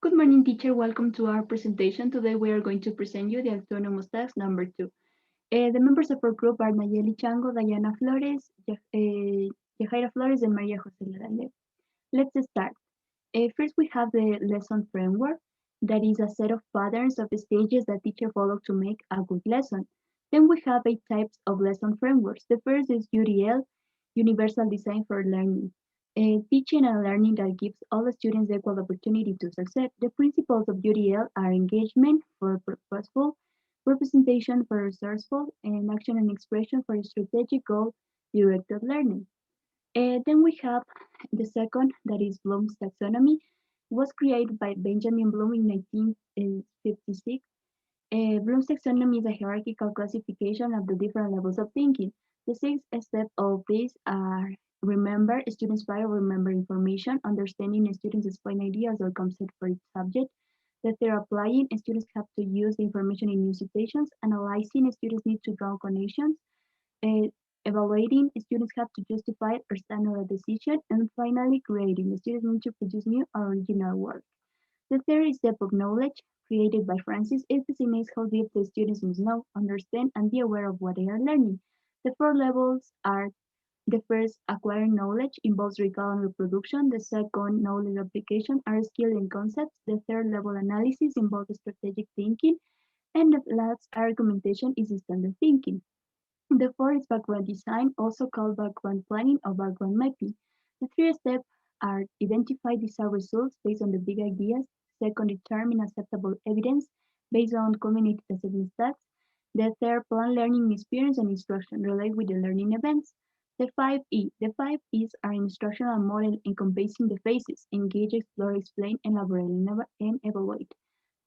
Good morning, teacher. Welcome to our presentation. Today we are going to present you the autonomous task number 2. The members of our group are Nayeli Chango, Diana Flores, Yajaira Flores, and Maria Jose Larande. Let's start. First, we have the lesson framework. That is a set of patterns of stages that teacher follow to make a good lesson. Then we have 8 types of lesson frameworks. The first is UDL, Universal Design for Learning. Teaching and learning that gives all the students the equal opportunity to succeed. The principles of UDL are engagement for purposeful, representation for resourceful, and action and expression for strategic goal-directed learning. Then we have the second, that is Bloom's taxonomy. It was created by Benjamin Bloom in 1956. Bloom's taxonomy is a hierarchical classification of the different levels of thinking. The 6 steps of these are remember, students prior remember information, understanding students explain ideas or concepts for each subject. That they're applying, students have to use the information in new situations. Analyzing, students need to draw connections. Uh, Evaluating, students have to justify or stand on a decision. And finally, creating, students need to produce new original work. The third step of knowledge, created by Francis, it designates how deep the students must know, understand, and be aware of what they are learning. The 4 levels are: the first, acquiring knowledge, involves recall and reproduction. The second, knowledge application, are skill and concepts. The third level, analysis, involves strategic thinking. And the last, argumentation, is standard thinking. The fourth is background design, also called background planning or background mapping. The 3 steps are: identify desired results based on the big ideas. Second, determine acceptable evidence based on culminated assessment stats. The third, plan learning experience and instruction relate with the learning events. The 5E. The 5 E's are instructional model encompassing the phases: engage, explore, explain, elaborate, and evaluate.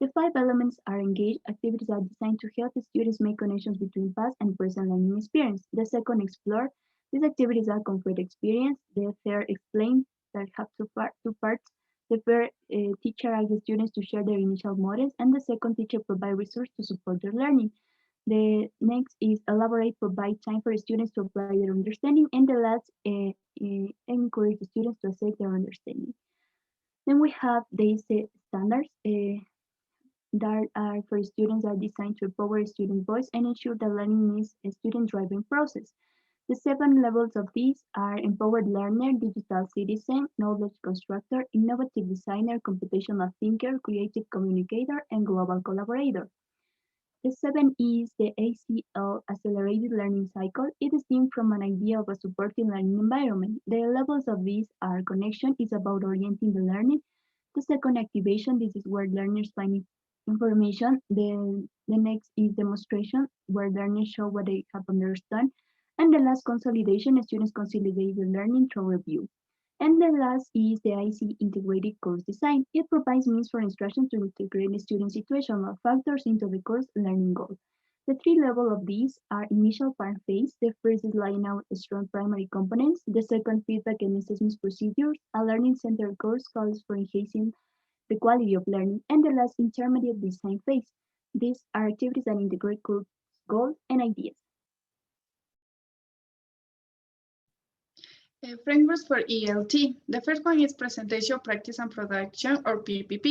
The 5 elements are: engage, activities are designed to help the students make connections between past and present learning experience. The second, explore, these activities are concrete experience. The third, explain, that have two parts. The first, teacher asks the students to share their initial models, and the second, teacher provide resources to support their learning. The next is elaborate, provide time for students to apply their understanding, and the last, encourage the students to assess their understanding. Then we have these standards. That are for students are designed to empower student voice and ensure that learning is a student-driven process. The 7 levels of these are: empowered learner, digital citizen, knowledge constructor, innovative designer, computational thinker, creative communicator, and global collaborator. The 7 is the ACL, Accelerated Learning Cycle. It is stemmed from an idea of a supporting learning environment. The levels of these are: connection is about orienting the learning. The second, activation, this is where learners find information. The next is demonstration, where learners show what they have understood. And the last, consolidation, students consolidate the learning through review. And the last is the IC integrated course design. It provides means for instruction to integrate student situational factors into the course learning goal. The 3 levels of these are: initial part phase. The first is laying out strong primary components. The second, feedback and assessment procedures. A learning-centered course calls for enhancing the quality of learning. And the last, intermediate design phase. These are activities that integrate course goals and ideas. Frameworks for ELT. The first one is presentation, practice, and production, or PPP.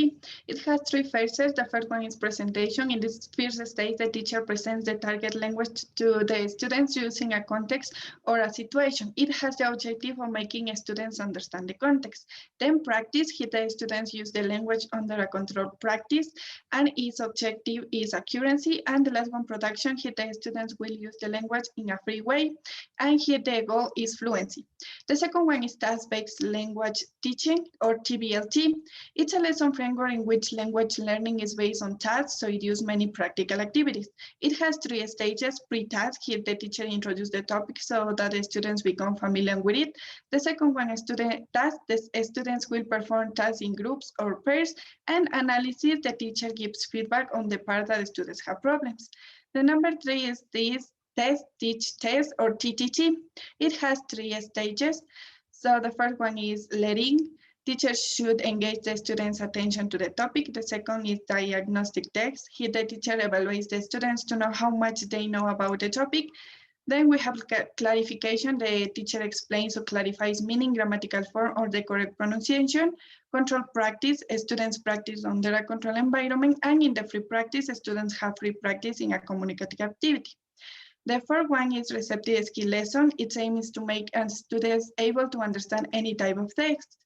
It has 3 phases. The first one is presentation. In this first stage, the teacher presents the target language to the students using a context or a situation. It has the objective of making students understand the context. Then practice, here the students use the language under a controlled practice, and its objective is accuracy. And the last one, production, here the students will use the language in a free way, and here the goal is fluency. The second one is task-based language teaching, or TBLT. It's a lesson framework in which language learning is based on tasks, so it uses many practical activities. It has 3 stages: pre-task, here the teacher introduces the topic so that the students become familiar with it. The second one is student task. The students will perform tasks in groups or pairs. And analysis, the teacher gives feedback on the part that the students have problems. The number 3 is this test, teach, test, or TTT. It has 3 stages. So the first one is letting. Teachers should engage the students' attention to the topic. The second is diagnostic test. Here the teacher evaluates the students to know how much they know about the topic. Then we have clarification. The teacher explains or clarifies meaning, grammatical form, or the correct pronunciation. Control practice, students practice under a controlled environment, and in the free practice, students have free practice in a communicative activity. The fourth one is receptive skill lesson. Its aim is to make students able to understand any type of text.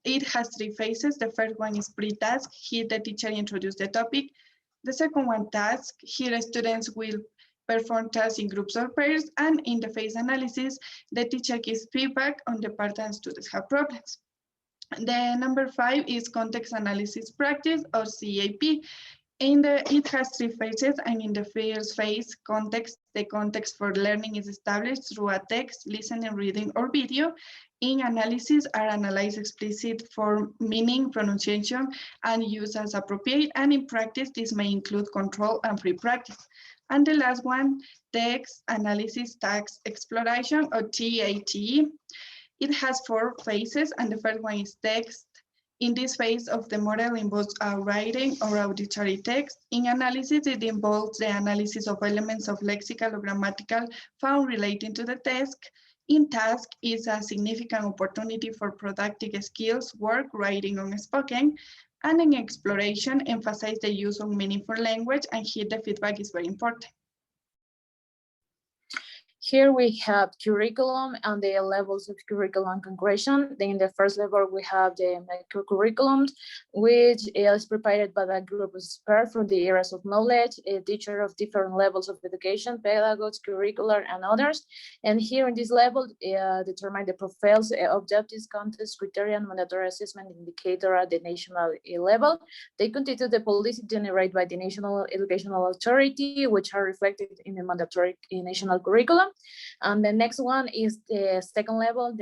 It has three phases. The first one is pre-task. Here the teacher introduces the topic. The second one, task. Here students will perform tasks in groups or pairs. And in the phase analysis, the teacher gives feedback on the part that students have problems. The number 5 is context analysis practice, or CAP. It has three phases, and in the first phase, context, the context for learning is established through a text, listening, reading, or video. In analysis, are analyzed explicit for meaning, pronunciation, and use as appropriate. And in practice, this may include control and free practice. And the last one, text analysis task exploration, or TATE. It has 4 phases, and the first one is text. In this phase of the model involves writing or auditory text. In analysis, it involves the analysis of elements of lexical or grammatical found relating to the task. In task is a significant opportunity for productive skills, work, writing, or spoken. And in exploration, emphasize the use of meaningful language, and here the feedback is very important. Here we have curriculum and the levels of curriculum concretion. Then in the first level, we have the microcurriculum, which is prepared by a group of experts from the areas of knowledge, a teacher of different levels of education, pedagogues, curricular, and others. And here in this level, determine the profiles, objectives, context, criteria, and mandatory assessment indicator at the national level. They constitute the policy generated by the National Educational Authority, which are reflected in the mandatory national curriculum. And the next one is the second level.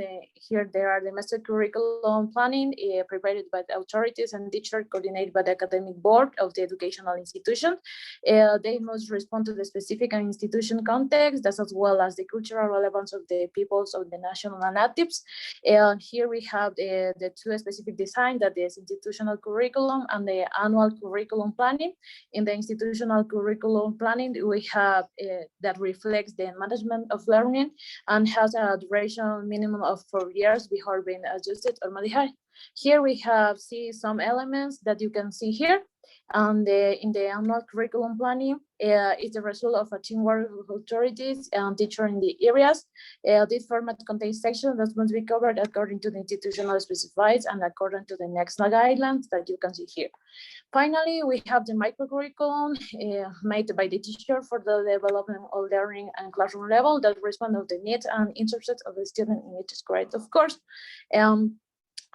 Here there are the master curriculum planning prepared by the authorities and teachers coordinated by the academic board of the educational institution. They must respond to the specific institution context, as well as the cultural relevance of the peoples of the national natives. Here we have the two specific design, that is institutional curriculum and the annual curriculum planning. In the institutional curriculum planning, we have that reflects the management of learning and has a duration minimum of 4 years before being adjusted or modified. Here we have some elements that you can see here. And in the annual curriculum planning, is the result of a teamwork of authorities and teachers in the areas. This format contains sections that must be covered according to the institutional specified and according to the national guidelines that you can see here. Finally, we have the microcurriculum made by the teacher for the development of learning and classroom level that respond to the needs and interests of the student in each grade, of course.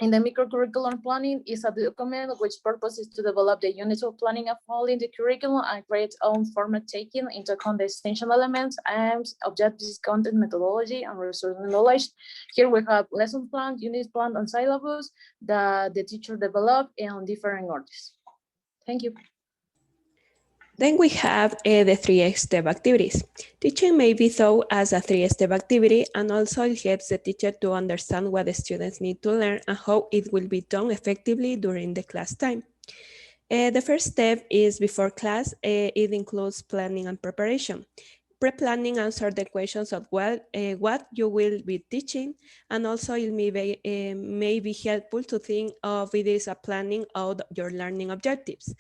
In the microcurriculum planning is a document which purpose is to develop the units of planning of all in the curriculum and create own format taking into account the essential elements, aims, objectives, content, methodology, and resource knowledge. Here we have lesson plan, unit plan, and syllabus that the teacher developed in different orders. Thank you. Then we have the 3-step activities. Teaching may be thought as a 3-step activity, and also it helps the teacher to understand what the students need to learn and how it will be done effectively during the class time. The first step is before class. It includes planning and preparation. Pre-planning answers the questions of what you will be teaching, and also it may be helpful to think of it as a planning out your learning objectives.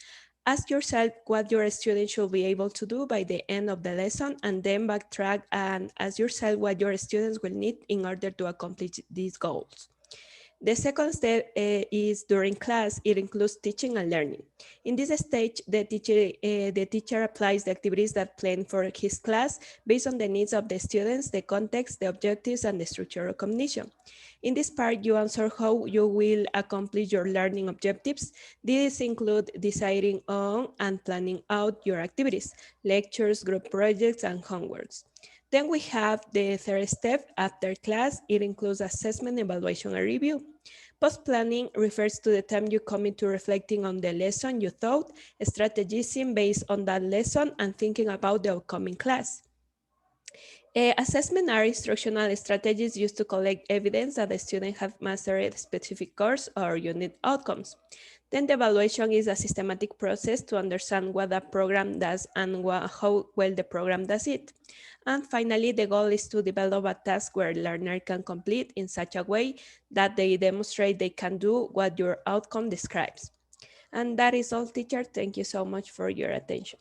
Ask yourself what your students should be able to do by the end of the lesson, and then backtrack and ask yourself what your students will need in order to accomplish these goals. The second step is during class. It includes teaching and learning. In this stage, the teacher applies the activities that plan for his class based on the needs of the students, the context, the objectives, and the structure of cognition. In this part, you answer how you will accomplish your learning objectives. These include deciding on and planning out your activities, lectures, group projects, and homeworks. Then we have the third step after class. It includes assessment, evaluation, and review. Post-planning refers to the time you commit to reflecting on the lesson you taught, strategizing based on that lesson, and thinking about the upcoming class. Assessment are instructional strategies used to collect evidence that the student have mastered a specific course or unit outcomes. Then the evaluation is a systematic process to understand what a program does and how well the program does it. And finally, the goal is to develop a task where learner can complete in such a way that they demonstrate they can do what your outcome describes. And that is all, teacher. Thank you so much for your attention.